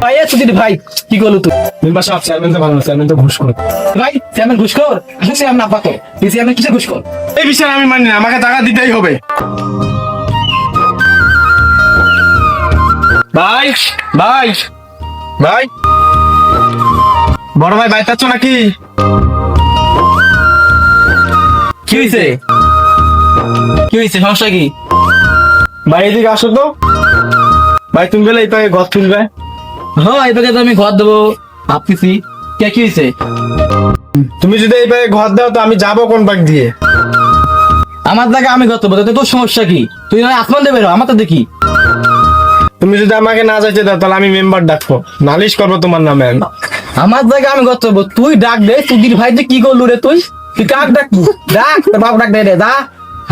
ভাই সুজিত ভাই কি করলো তুই? মেম্বার সাহেব, চেয়ারম্যান তো ভালো না, চেয়ারম্যান তো ঘুষ করে। ভাই চেয়ারম্যান ঘুষখোর? আসলে চেয়ারম্যান আব্বা তো এই চেয়ারম্যান কিসের ঘুষখোর? এই বিষয়ে আমি মানি না, আমাকে টাকা দিতেই হবে। ভাই ভাই ভাই, বড় ভাই বাইতে আছো নাকি? কি হয়েছে? কি হয়েছে, সমস্যা কি? ভাই এদিকে আসো তো। ভাই তুমি গেলে এই পাকে ঘর তুলবে। হ্যাঁ এবারে তো আমি ঘর দেবো ভাবতেছি। কে কি হয়েছে? তুমি যদি এই পাকে ঘর দাও তো আমি যাবো কোন পাক দিয়ে? আমার জায়গা আমি ঘর দেবো, তোর সমস্যা কি? তুই নয় আসমান দেবে, আমার তো দেখি। তুমি যদি আমাকে না যাইতে দাও তাহলে আমি মেম্বার ডাকবো, নালিশ করবো তোমার নামে। আমার জায়গা আমি ঘর দেবো, তুই ডাক দে। সুধীর ভাই যে কি করলু রে তুই? তুই কাক ডাকবি? ডাক তোর বাবু ডাক দে রে, যা।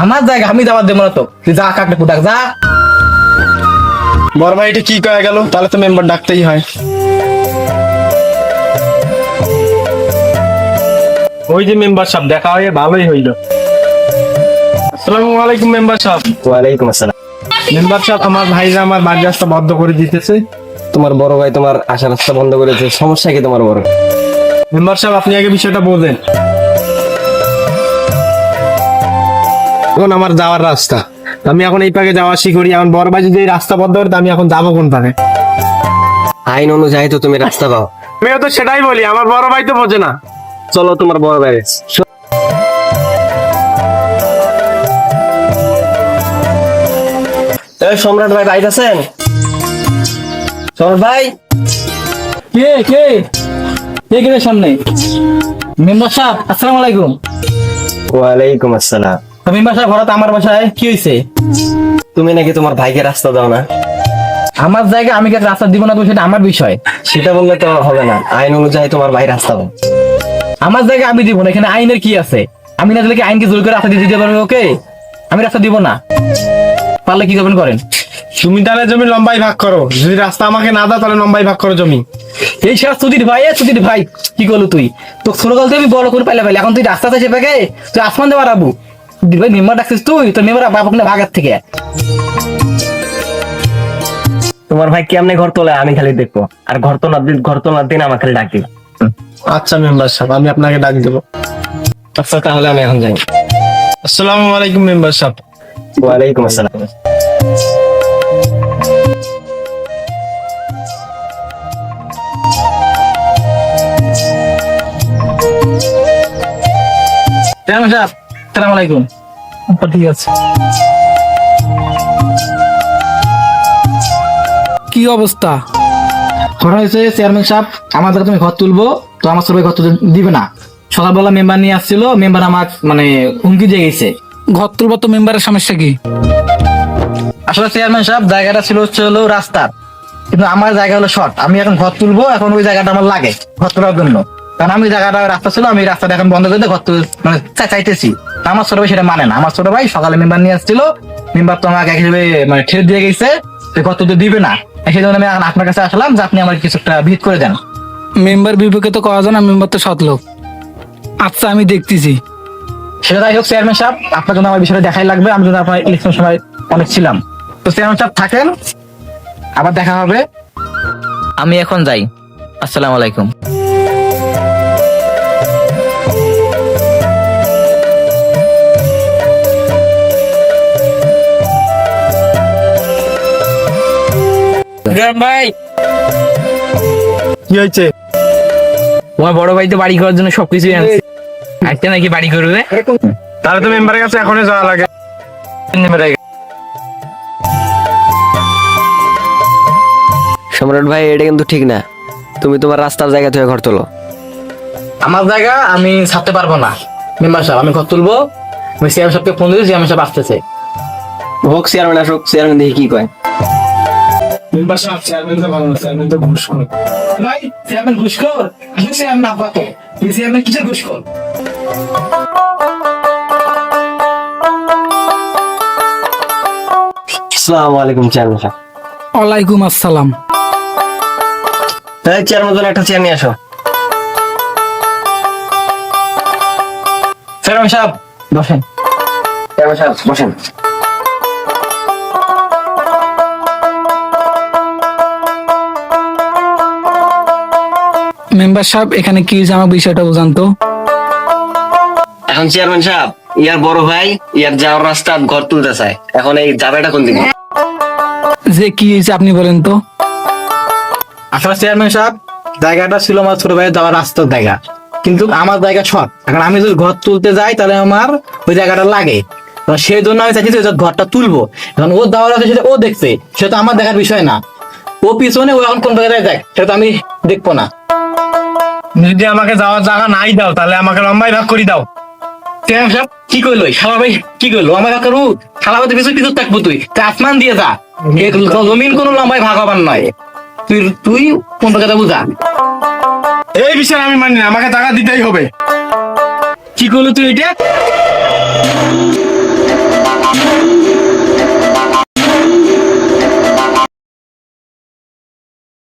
আমার জায়গা আমি যাবার দেবো না তো, তুই যা কাক ডাকবো, ডাক যা। বড় ভাই এটা কি কয়ে গেল? তাহলে তো মেম্বার ডাকতেই হয়। ওই যে মেম্বার সাহেব, দেখা হয়ে ভালোই হইল। আসসালামু আলাইকুম মেম্বার সাহেব। ওয়ালাইকুম আসসালাম। মেম্বার সাহেব, আমার ভাইরা আমার বাড়ির রাস্তা বন্ধ করে দিতেছে। তোমার বড় ভাই তোমার আসার রাস্তা বন্ধ করেছে, সমস্যা কি তোমার বড়? মেম্বার সাহেব আপনি আগে বিষয়টা বোঝেন। এখন আমার যাওয়ার রাস্তা, আমি এখন এই পাকে যাওয়া আসি করি। এখন বড় ভাই যদি এই রাস্তা বন্ধ করে, আমি এখন যাবো কোন পাকে? আইন অনুযায়ী তো তুমি রাস্তা পাও। আমিও তো সেটাই বলি, আমার বড় ভাই তো বোঝে না। চলো তোমার বড় ভাই। সম্রাট ভাই বাইরে আছেন? সম্রাট ভাই, কে কে কে কে সামনে? মেম্বার সাহেব আসসালামু আলাইকুম। ওয়ালাইকুম আসসালাম। তো মেম্বার সাহেব হঠাৎ আমার বাসায় কি হয়েছে? তুমি নাকি তোমার ভাইকে রাস্তা দাও না? আমার জায়গা আমি কাছে রাস্তা দিব না, তো সেটা আমার বিষয়। সেটা বললে তো হবে না, আইন অনুযায়ী তোমার ভাই রাস্তা দাও। আমার জায়গা আমি দিব না, এখানে আইনের কি আছে? আমি না দিলে কি আইনকে জোর করে রাস্তা দিয়ে দিতে পারবে ওকে? আমি রাস্তা দিব না, পারলে কি করবেন করেন। তুমি তাহলে জমি লম্বাই ভাগ করো, যদি রাস্তা আমাকে না দাও তাহলে লম্বাই ভাগ করো জমি। এই সব সুধীর ভাই, সুধীর ভাই কি করলো তুই? তো ছোটকাল থেকে আমি বড় করে পাইলে পাইলে, এখন তুই রাস্তা থেকে পেকে তুই আসমান দেওয়ার আবু। সুধীর ভাই মেম্বার ডাকছিস তুই, তোর মেম্বার বাপ ভাগের থেকে। তোমার ভাই কেমনে ঘর তোলে আমি খালি দেখবো, আর ঘর তোলার দিন আমার খালি ডাক দিবা। আচ্ছা মেম্বার সাহেব, আমি আপনাকে ডাক দেবো। আচ্ছা তাহলে আমি এখন যাই। আসসালামু আলাইকুম মেম্বার সাহেব। ওয়ালাইকুম আসসালাম। চেয়ারম্যান সাহেব আসসালামু আলাইকুম। ঠিক আছে। কি অবস্থা? ঘটনা হয়েছে চেয়ারম্যান সাহেব, আমার দ্বারা তুমি ঘর তুলবো তো আমার সবাই ঘর তুলতে দিবে না। সকালবেলা মেম্বার নিয়ে আসছিল, মেম্বার আমার মানে হুমকি দিয়ে গেছে। ঘর তুলবো তো মেম্বারের সমস্যা কি? আসলে চেয়ারম্যান সাহেব জায়গাটা ছিল হচ্ছে হলো রাস্তার, কিন্তু আমার জায়গা হলো শর্ট। আমি এখন ঘর তুলবো, এখন ওই জায়গাটা আমার লাগে ঘর তোলার জন্য। কারণ আমি জায়গাটা রাস্তা ছিল, আমি রাস্তাটা এখন বন্ধ করে দিয়ে ঘর মানে চাইতেছি। আমার ছোট ভাই সেটা মানে না। আমার ছোট ভাই সকালে মেম্বার নিয়ে আসছিল, মেম্বার তো আমাকে হিসেবে মানে ঠেলে দিয়ে গেছে, ঘর তুলতে দিবে না। সেই জন্য আমি এখন আপনার কাছে আসলাম যে আপনি আমার কিছু একটা ভিত করে দেন। মেম্বার বিপক্ষে তো করা যায় না, মেম্বার তো সৎ লোক। আচ্ছা আমি দেখতেছি। সেটা যাই হোক চেয়ারম্যান সাহেব, আপনার জন্য আমার বিষয়টা দেখাই লাগবে। আমি যদি আপনার ইলেকশন সময় অনেক ছিলাম। তো চেয়ারম্যান সাহেব থাকেন, আবার দেখা হবে। আমি এখন যাই, আসসালামু আলাইকুম। ভাই কি হয়েছে? তোমার বড় ভাই তো বাড়ি করার জন্য সবকিছুই আনছে, আজকে নাকি বাড়ি করবে। তাহলে তো মেম্বারের কাছে এখনই যাওয়া লাগে। সম্রাট ভাই এটা কিন্তু ঠিক না, তুমি তোমার রাস্তার জায়গা থেকে ঘর তোলো। আমার জায়গা আমি ছাড়তে পারবো না মেম্বার সাহেব, আমি ঘর তুলবো। আমি চেয়ারম্যান সাহেবকে ফোন দিয়েছি, চেয়ারম্যান সাহেব আসতেছে। হোক চেয়ারম্যান আসুক, চেয়ারম্যান দেখি কি কয়। মেম্বার সাহেব, চেয়ারম্যান তো ভালো না, চেয়ারম্যান তো ঘুষ করে। ভাই চেয়ারম্যান ঘুষখোর? আসলে চেয়ারম্যান আব্বা তো এই চেয়ারম্যান কিসের ঘুষখোর? আসসালামু আলাইকুম চেয়ারম্যান সাহেব। ওয়ালাইকুম আসসালাম। এই চেয়ারম্যান জন্য একটা চেয়ার নিয়ে আসো। চেয়ারম্যান সাহেব বসেন। চেয়ারম্যান সাহেব বসেন। মেম্বার সাহেব এখানে কি হয়েছে আমার বিষয়টা বুঝান তো। এখন চেয়ারম্যান সাহেব, ইয়ার বড় ভাই ইয়ার যাওয়ার রাস্তা ঘর তুলতে চায়, এখন এই যাবেটা কোন দিকে? যে কি হয়েছে আপনি বলেন তো। আসলে চেয়ারম্যান সাহেব, জায়গাটা ছিল আমার ছোট ভাইয়ের যাওয়ার রাস্তার জায়গা, কিন্তু আমার জায়গা শর্ট। এখন আমি যদি ঘর তুলতে যাই তাহলে আমার ওই জায়গাটা লাগে, তো সেই জন্য আমি চাইছি যে ঘরটা তুলবো। এখন ও যাওয়ার আছে সেটা ও দেখছে, সেটা তো আমার দেখার বিষয় না। ও পিছনে, ও এখন কোন জায়গায় যায় সেটা তো আমি দেখবো না। যদি আমাকে যাওয়ার জায়গা নাই দাও তাহলে আমাকে লম্বাই ভাগ করে দাও। চেয়ারম্যান সাহেব কি করলো শালা ভাই, কি করলো আমার কাকার শালা ভাই পিছু পিছু থাকবো, তুই তা আসমান দিয়ে যা, এ জমিন কোনো লম্বাই ভাগ হবার নয়। তুই তুই কোন জায়গাটা বুঝা। এই বিষয়ে আমি মানি না, আমাকে টাকা দিতেই হবে। কি করলো তুই এটা?